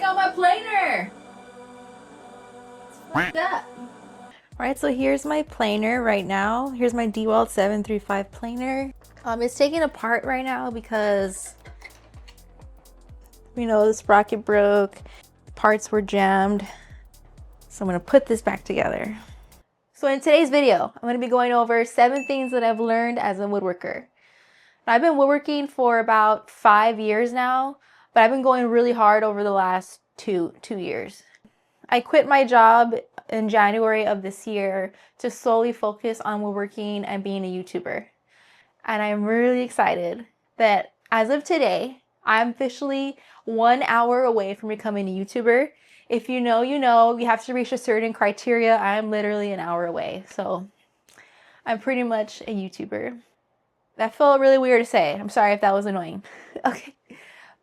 on my planer. What's that? Alright, so here's my planer right now. Here's my Dewalt 735 planer. It's taken apart right now because, you know, the sprocket broke, parts were jammed. So I'm gonna put this back together. So in today's video, I'm gonna be going over 7 things that I've learned as a woodworker. I've been woodworking for about 5 years now, but I've been going really hard over the last two years. I quit my job in January of this year to solely focus on woodworking and being a YouTuber. And I'm really excited that as of today, I'm officially 1 hour away from becoming a YouTuber. If you know, you know, you have to reach a certain criteria. I'm literally an hour away. So I'm pretty much a YouTuber. That felt really weird to say. I'm sorry if that was annoying. Okay.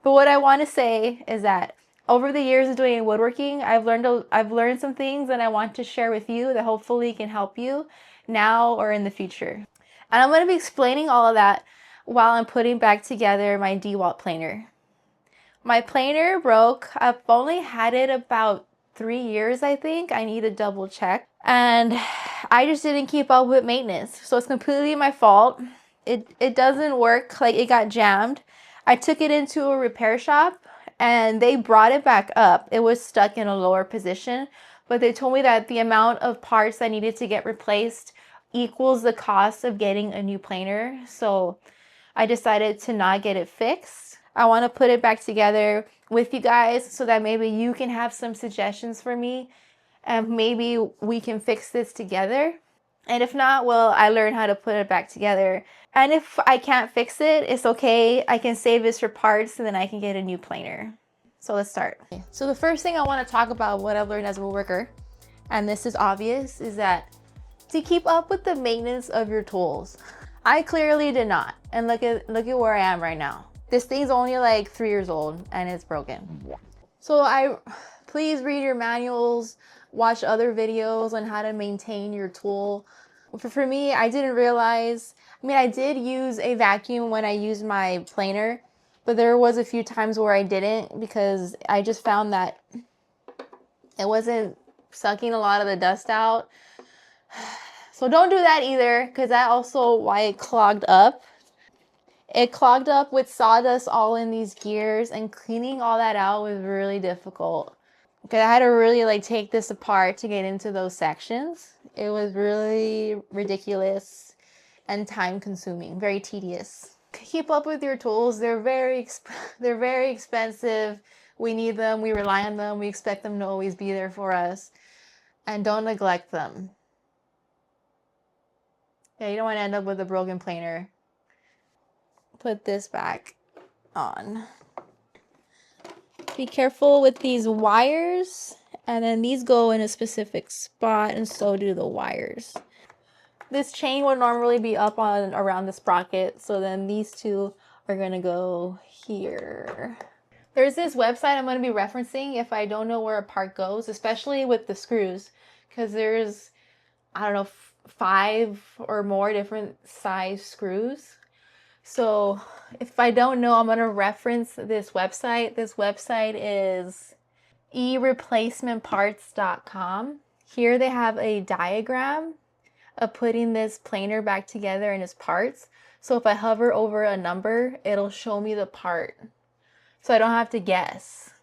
But what I want to say is that over the years of doing woodworking, I've learned some things that I want to share with you that hopefully can help you now or in the future. And I'm going to be explaining all of that while I'm putting back together my Dewalt planer. My planer broke. I've only had it about 3 years, I think. I need to double check. And I just didn't keep up with maintenance. So it's completely my fault. It doesn't work, like it got jammed. I took it into a repair shop and they brought it back up. It was stuck in a lower position, but they told me that the amount of parts that needed to get replaced equals the cost of getting a new planer. So I decided to not get it fixed. I want to put it back together with you guys so that maybe you can have some suggestions for me and maybe we can fix this together. And if not, well, I learned how to put it back together. And if I can't fix it, it's okay. I can save this for parts and then I can get a new planer. So let's start. So the first thing I want to talk about, what I've learned as a woodworker, and this is obvious, is that to keep up with the maintenance of your tools. I clearly did not. And look at where I am right now. This thing's only like 3 years old and it's broken. So please read your manuals, watch other videos on how to maintain your tool. For me, I didn't realize, I did use a vacuum when I used my planer, but there was a few times where I didn't because I just found that it wasn't sucking a lot of the dust out. So don't do that either, because that also why it clogged up. It clogged up with sawdust all in these gears, and cleaning all that out was really difficult. Okay, I had to really take this apart to get into those sections. It was really ridiculous and time consuming, very tedious. Keep up with your tools. They're very expensive. We need them, we rely on them, we expect them to always be there for us. And don't neglect them. Yeah, you don't want to end up with a broken planer. Put this back on. Be careful with these wires, and then these go in a specific spot, and so do the wires. This chain would normally be up on around the sprocket, so then these two are gonna go here. There's this website I'm gonna be referencing if I don't know where a part goes, especially with the screws, because there's, I don't know, 5 or more different size screws. So if I don't know, I'm going to reference this website. This website is ereplacementparts.com. Here they have a diagram of putting this planer back together in its parts. So if I hover over a number, it'll show me the part. So I don't have to guess.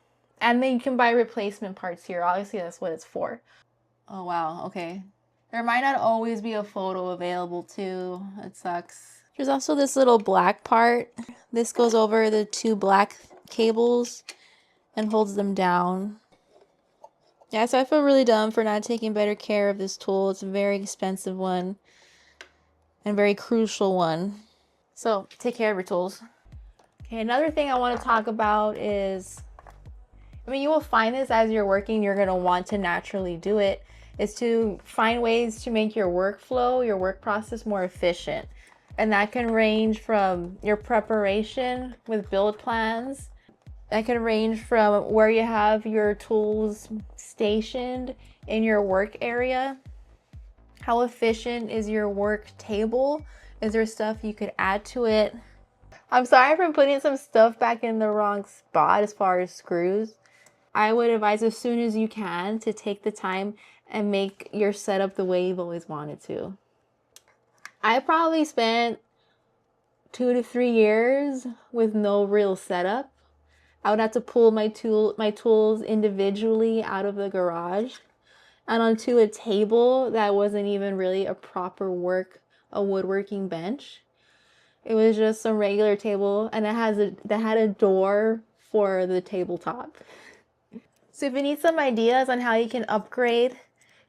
And then you can buy replacement parts here. Obviously, that's what it's for. Oh, wow. Okay. There might not always be a photo available too. It sucks. There's also this little black part. This goes over the 2 black cables and holds them down. Yeah, so I feel really dumb for not taking better care of this tool. It's a very expensive one and very crucial one. So take care of your tools. Okay, another thing I want to talk about is, you will find this as you're working, you're going to want to naturally do it, is to find ways to make your workflow, your work process more efficient. And that can range from your preparation with build plans. That can range from where you have your tools stationed in your work area. How efficient is your work table? Is there stuff you could add to it? I'm sorry for putting some stuff back in the wrong spot as far as screws. I would advise as soon as you can to take the time and make your setup the way you've always wanted to. I probably spent 2 to 3 years with no real setup. I would have to pull my tools individually out of the garage and onto a table that wasn't even really a proper a woodworking bench. It was just a regular table, and that had a door for the tabletop. So if you need some ideas on how you can upgrade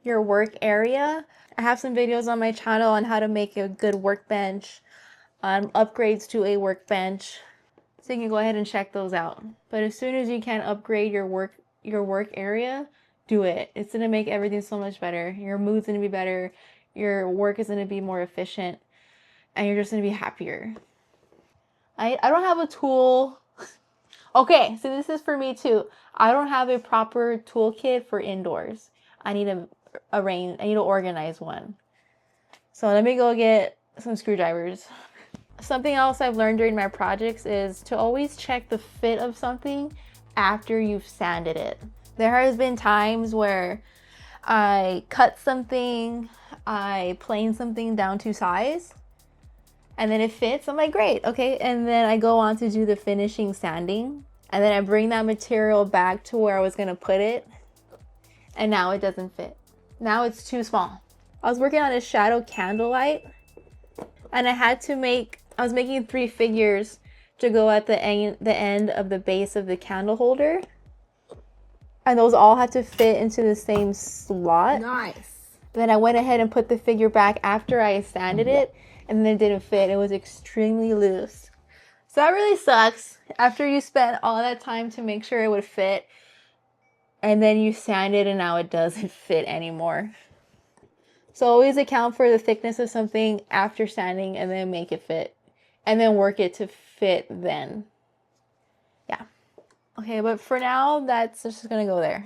your work area, I have some videos on my channel on how to make a good workbench, upgrades to a workbench. So you can go ahead and check those out. But as soon as you can upgrade your work area, do it. It's gonna make everything so much better. Your mood's gonna be better. Your work is gonna be more efficient, and you're just gonna be happier. I don't have a tool. Okay, so this is for me too. I don't have a proper toolkit for indoors. I need to organize one. So let me go get some screwdrivers. Something else I've learned during my projects is to always check the fit of something after you've sanded it. There has been times where I cut something, I plane something down to size, and then it fits. I'm like, great, okay. And then I go on to do the finishing sanding, and then I bring that material back to where I was gonna put it, and now it doesn't fit. Now it's too small. I was working on a shadow candlelight, and I was making 3 figures to go at the end of the base of the candle holder. And those all had to fit into the same slot. Nice. Then I went ahead and put the figure back after I sanded it, and then it didn't fit. It was extremely loose. So that really sucks. After you spent all that time to make sure it would fit, and then you sand it and now it doesn't fit anymore. So always account for the thickness of something after sanding and then make it fit. And then work it to fit then. Yeah. Okay, but for now, that's just gonna go there.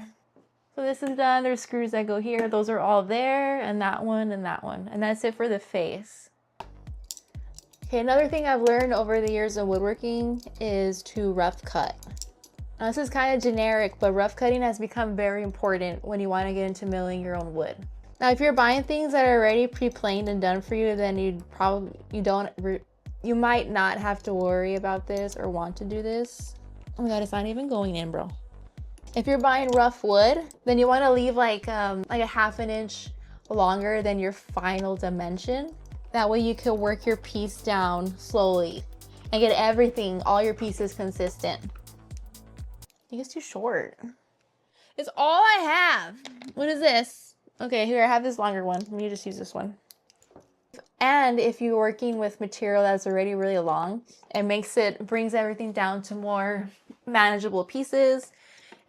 So this is done. There's screws that go here. Those are all there, and that one, and that one. And that's it for the face. Okay, another thing I've learned over the years of woodworking is to rough cut. Now, this is kind of generic, but rough cutting has become very important when you want to get into milling your own wood. Now, if you're buying things that are already pre-planed and done for you, then you might not have to worry about this or want to do this. Oh my God, it's not even going in, bro. If you're buying rough wood, then you want to leave like a 1/2 inch longer than your final dimension. That way you can work your piece down slowly and get all your pieces consistent. I think it's too short. It's all I have. What is this? Okay, here, I have this longer one. Let me just use this one. And if you're working with material that's already really long, it brings everything down to more manageable pieces.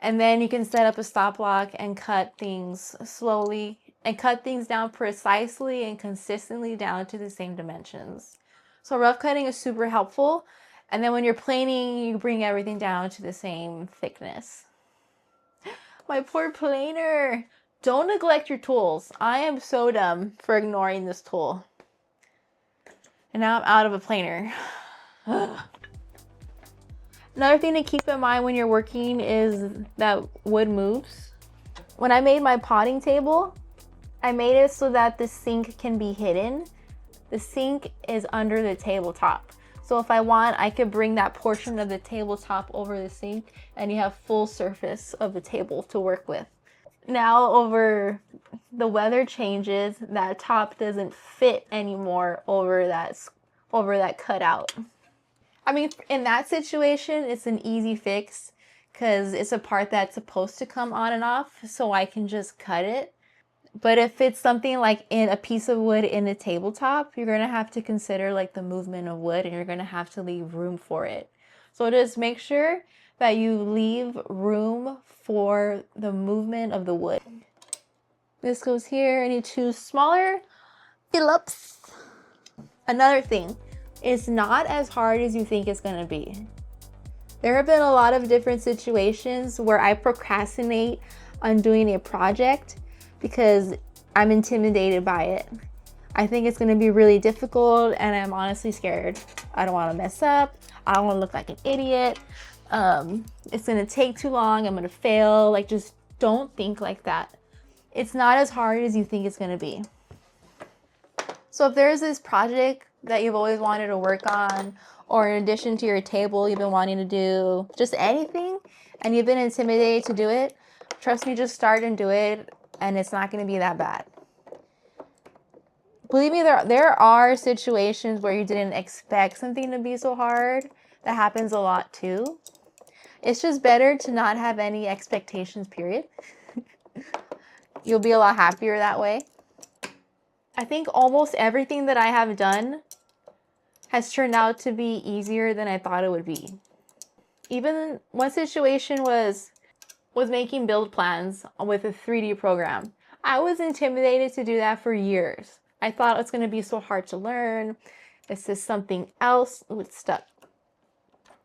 And then you can set up a stop block and cut things slowly and cut things down precisely and consistently down to the same dimensions. So rough cutting is super helpful. And then when you're planing, you bring everything down to the same thickness. My poor planer. Don't neglect your tools. I am so dumb for ignoring this tool. And now I'm out of a planer. Another thing to keep in mind when you're working is that wood moves. When I made my potting table, I made it so that the sink can be hidden. The sink is under the tabletop. So if I want, I could bring that portion of the tabletop over the sink and you have full surface of the table to work with. Now over the weather changes, that top doesn't fit anymore over that cutout. I mean, in that situation, it's an easy fix because it's a part that's supposed to come on and off, so I can just cut it. But if it's something like in a piece of wood in a tabletop, you're going to have to consider like the movement of wood and you're going to have to leave room for it. So just make sure that you leave room for the movement of the wood. This goes here. I need 2 smaller Phillips. Another thing, it's not as hard as you think it's going to be. There have been a lot of different situations where I procrastinate on doing a project because I'm intimidated by it. I think it's going to be really difficult and I'm honestly scared. I don't want to mess up. I don't want to look like an idiot. It's gonna take too long, I'm gonna fail. Like, just don't think like that. It's not as hard as you think it's gonna be. So if there's this project that you've always wanted to work on, or in addition to your table you've been wanting to do, just anything, and you've been intimidated to do it, trust me, just start and do it, and it's not gonna be that bad. Believe me, there are situations where you didn't expect something to be so hard. That happens a lot too. It's just better to not have any expectations, period. You'll be a lot happier that way. I think almost everything that I have done has turned out to be easier than I thought it would be. Even one situation was making build plans with a 3D program. I was intimidated to do that for years. I thought it was going to be so hard to learn. This is something else. Oh, it's stuck.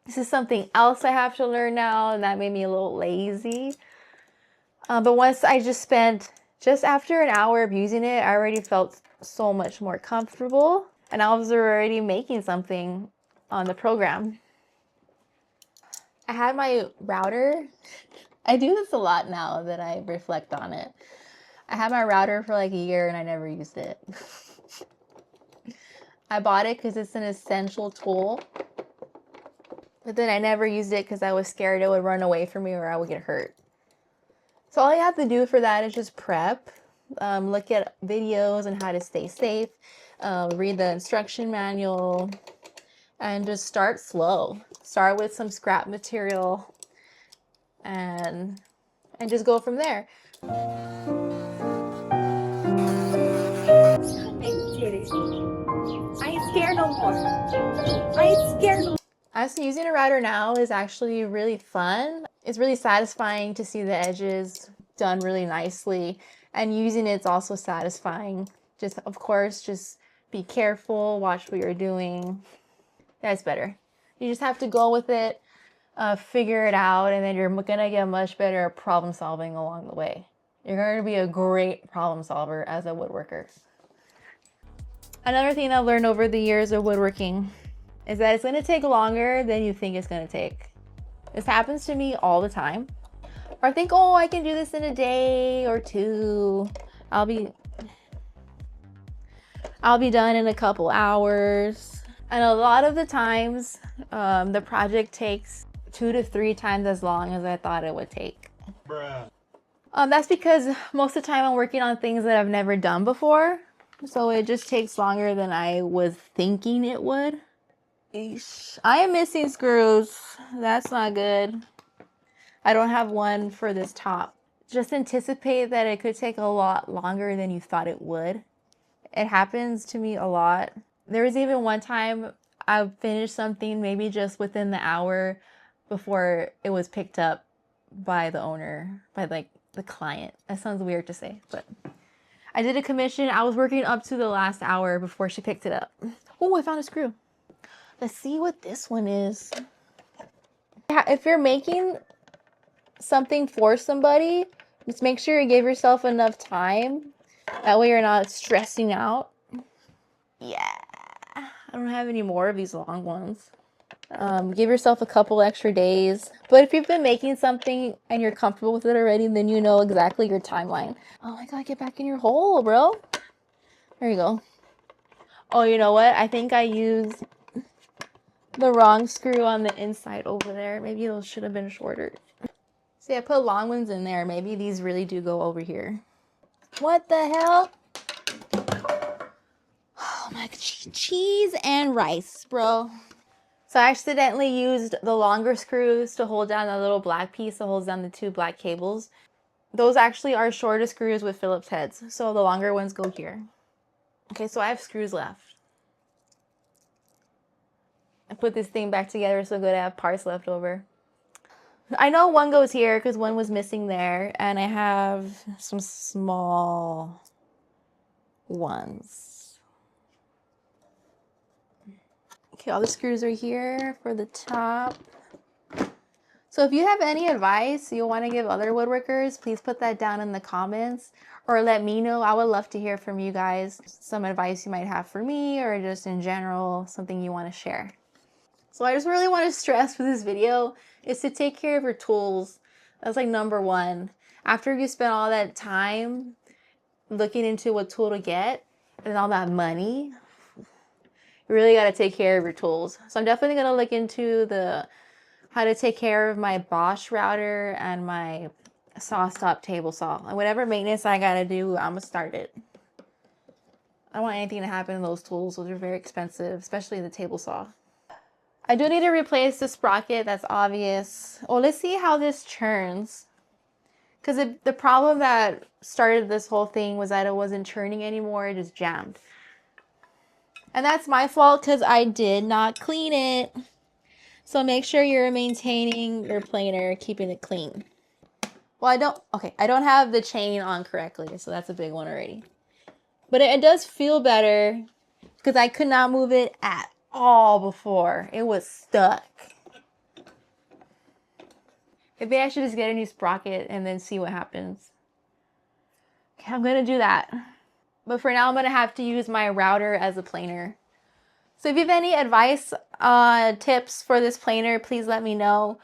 This is something else I have to learn now, and that made me a little lazy. But once I just spent just after an hour of using it, I already felt so much more comfortable, and I was already making something on the program. I had my router. I do this a lot now that I reflect on it. I had my router for like a year and I never used it. I bought it because it's an essential tool, but then I never used it because I was scared it would run away from me or I would get hurt. So all you have to do for that is just prep, look at videos on how to stay safe, read the instruction manual, and just start slow. Start with some scrap material and just go from there. I ain't scared no more. I ain't scared no more. As using a router now is actually really fun. It's really satisfying to see the edges done really nicely, and using it's also satisfying. Just, of course, just be careful, watch what you're doing. That's better. You just have to go with it, figure it out, and then you're gonna get much better at problem solving along the way. You're going to be a great problem solver as a woodworker. Another thing I've learned over the years of woodworking is that it's going to take longer than you think it's going to take. This happens to me all the time. Or I think, oh, I can do this in a day or two. I'll be done in a couple hours. And a lot of the times, the project takes 2 to 3 times as long as I thought it would take. Bruh. That's because most of the time I'm working on things that I've never done before. So it just takes longer than I was thinking it would. Eesh. I am missing screws. That's not good. I don't have one for this top. Just anticipate that it could take a lot longer than you thought it would. It happens to me a lot. There was even one time I finished something maybe just within the hour before it was picked up by the owner, by like the client. That sounds weird to say, but I did a commission. I was working up to the last hour before she picked it up. Oh, I found a screw. Let's see what this one is. If you're making something for somebody, just make sure you give yourself enough time. That way you're not stressing out. Yeah, I don't have any more of these long ones. Give yourself a couple extra days. But if you've been making something and you're comfortable with it already, then you know exactly your timeline. Oh my God, get back in your hole, bro. There you go. Oh, you know what? I think I used the wrong screw on the inside over there. Maybe those should have been shorter. See, I put long ones in there. Maybe these really do go over here. What the hell? Oh my God, cheese and rice, bro. So I accidentally used the longer screws to hold down the little black piece that holds down the 2 black cables. Those actually are shorter screws with Phillips heads. So the longer ones go here. Okay, so I have screws left. I put this thing back together so good I have parts left over. I know one goes here because one was missing there, and I have some small ones. Okay, all the screws are here for the top. So if you have any advice you want to give other woodworkers, please put that down in the comments or let me know. I would love to hear from you guys. Some advice you might have for me or just in general, something you want to share. So I just really want to stress with this video is to take care of your tools. That's like number one. After you spend all that time looking into what tool to get and all that money, you really got to take care of your tools. So I'm definitely going to look into how to take care of my Bosch router and my saw stop table saw. And whatever maintenance I got to do, I'm going to start it. I don't want anything to happen to those tools. Those are very expensive, especially the table saw. I do need to replace the sprocket. That's obvious. Well, let's see how this churns. Because the problem that started this whole thing was that it wasn't churning anymore. It just jammed. And that's my fault because I did not clean it. So make sure you're maintaining your planer, keeping it clean. Well, I don't have the chain on correctly. So that's a big one already. But it does feel better because I could not move it at all before. It was stuck. Maybe I should just get a new sprocket and then see what happens. Okay, I'm going to do that. But for now, I'm going to have to use my router as a planer. So if you have any advice, tips for this planer, please let me know.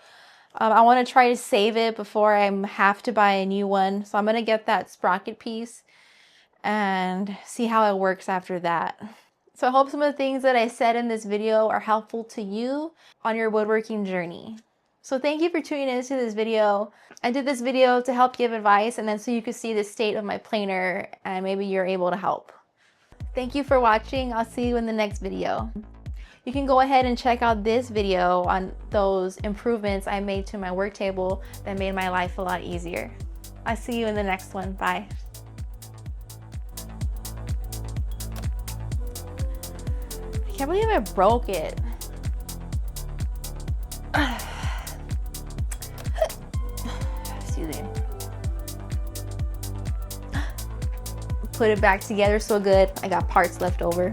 I want to try to save it before I have to buy a new one. So I'm going to get that sprocket piece and see how it works after that. So I hope some of the things that I said in this video are helpful to you on your woodworking journey. So thank you for tuning into this video. I did this video to help give advice and then so you could see the state of my planer and maybe you're able to help. Thank you for watching. I'll see you in the next video. You can go ahead and check out this video on those improvements I made to my work table that made my life a lot easier. I'll see you in the next one. Bye. I can't believe I broke it. Excuse me. Put it back together so good. I got parts left over.